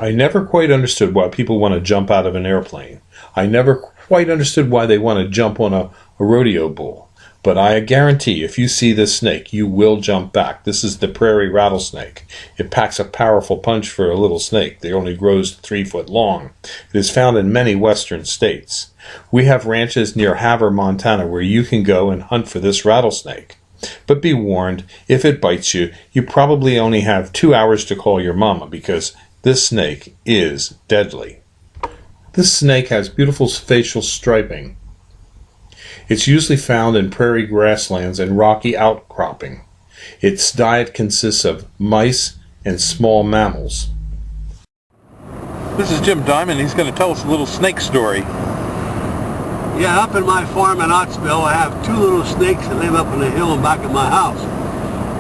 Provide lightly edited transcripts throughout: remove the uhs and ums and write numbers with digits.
I never quite understood why people want to jump out of an airplane. I never quite understood why they want to jump on a rodeo bull. But I guarantee if you see this snake, you will jump back. This is the prairie rattlesnake. It packs a powerful punch for a little snake that only grows 3 foot long. It is found in many western states. We have ranches near Havre, Montana, where you can go and hunt for this rattlesnake. But be warned, if it bites you, you probably only have 2 hours to call your mama, because this snake is deadly. This snake has beautiful facial striping. It's usually found in prairie grasslands and rocky outcropping. Its diet consists of mice and small mammals. This is Jim Diamond. He's going to tell us a little snake story. Yeah, up in my farm in Ottsville, I have 2 little snakes that live up on the hill in back of my house.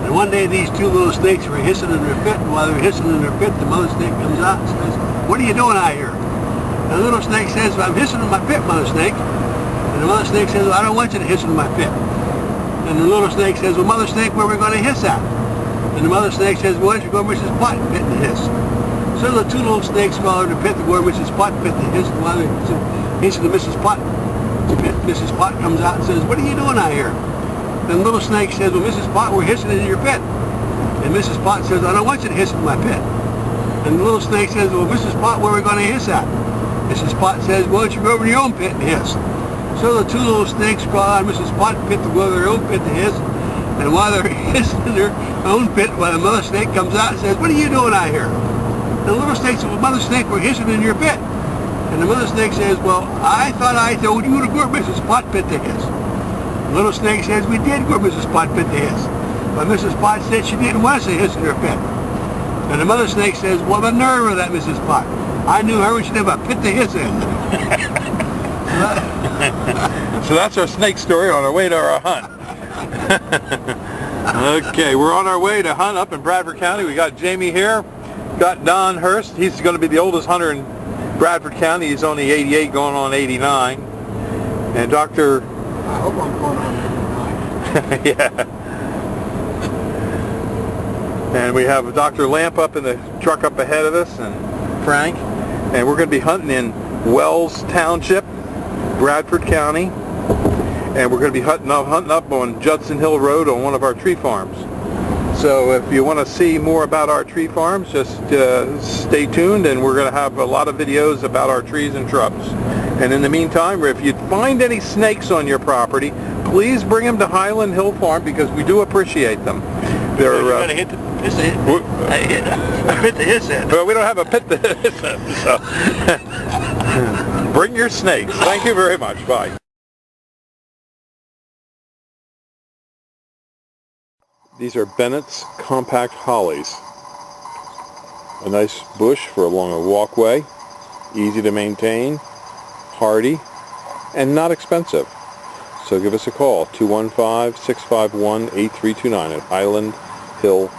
And one day these 2 little snakes were hissing in their pit, and while they're hissing in their pit, the mother snake comes out and says, "What are you doing out here?" And the little snake says, "I'm hissing in my pit, mother snake." And the mother snake says, "Well, I don't want you to hiss in my pit." And the little snake says, "Well, mother snake, where are we going to hiss at?" And the mother snake says, "Well, why don't you go to Mrs. Pot and pit and hiss?" So the 2 little snakes go to the pit to go to Mrs. Pot and pit and hiss, and while they're hissing to Mrs. Pot, Mrs. Pot comes out and says, "What are you doing out here?" And the little snake says, "Well, Mrs. Pot, we're hissing in your pit." And Mrs. Pot says, "I don't want you to hiss in my pit." And the little snake says, "Well, Mrs. Pot, where are we going to hiss at?" Mrs. Pot says, "Well, why don't you go over to your own pit and hiss?" So the 2 little snakes go out of Mrs. Pot's pit to go to their own pit to hiss. And while they're hissing in their own pit, while the mother snake comes out and says, "What are you doing out here?" And the little snake says, "Well, mother snake, we're hissing in your pit." And the mother snake says, "Well, I thought I told you to go to Mrs. Pot pit to hiss." The little snake says, "We did go to Mrs. Pot pit to hiss. But Mrs. Pot said she didn't want us to hiss in her pit." And the mother snake says, "Well, the nerve of that Mrs. Pot. I knew her when she'd have a pit to hiss in." So that's our snake story on our way to our hunt. Okay, we're on our way to hunt up in Bradford County. We got Jamie here, got Don Hurst. He's going to be the oldest hunter in Bradford County. He's only 88 going on 89. And Dr. I hope I'm going on 89. Yeah. And we have Dr. Lamp up in the truck up ahead of us, and Frank. And we're going to be hunting in Wells Township, Bradford County. And we're going to be hunting up on Judson Hill Road on one of our tree farms. So if you want to see more about our tree farms, just stay tuned, and we're going to have a lot of videos about our trees and shrubs. And in the meantime, if you find any snakes on your property, please bring them to Highland Hill Farm, because we do appreciate them. They're I hit the hiss in. Well, we don't have a pit to hiss in, so bring your snakes. Thank you very much. Bye. These are Bennett's compact hollies. A nice bush for along a walkway, easy to maintain, hardy, and not expensive. So give us a call, 215-651-8329 at Highland Hill.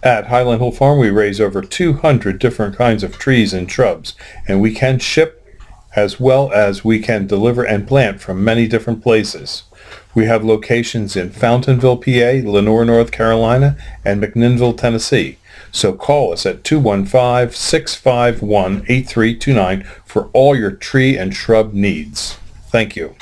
At Highland Hill Farm, we raise over 200 different kinds of trees and shrubs, and we can ship as well as we can deliver and plant from many different places. We have locations in Fountainville, PA, Lenoir, North Carolina, and McMinnville, Tennessee. So call us at 215-651-8329 for all your tree and shrub needs. Thank you.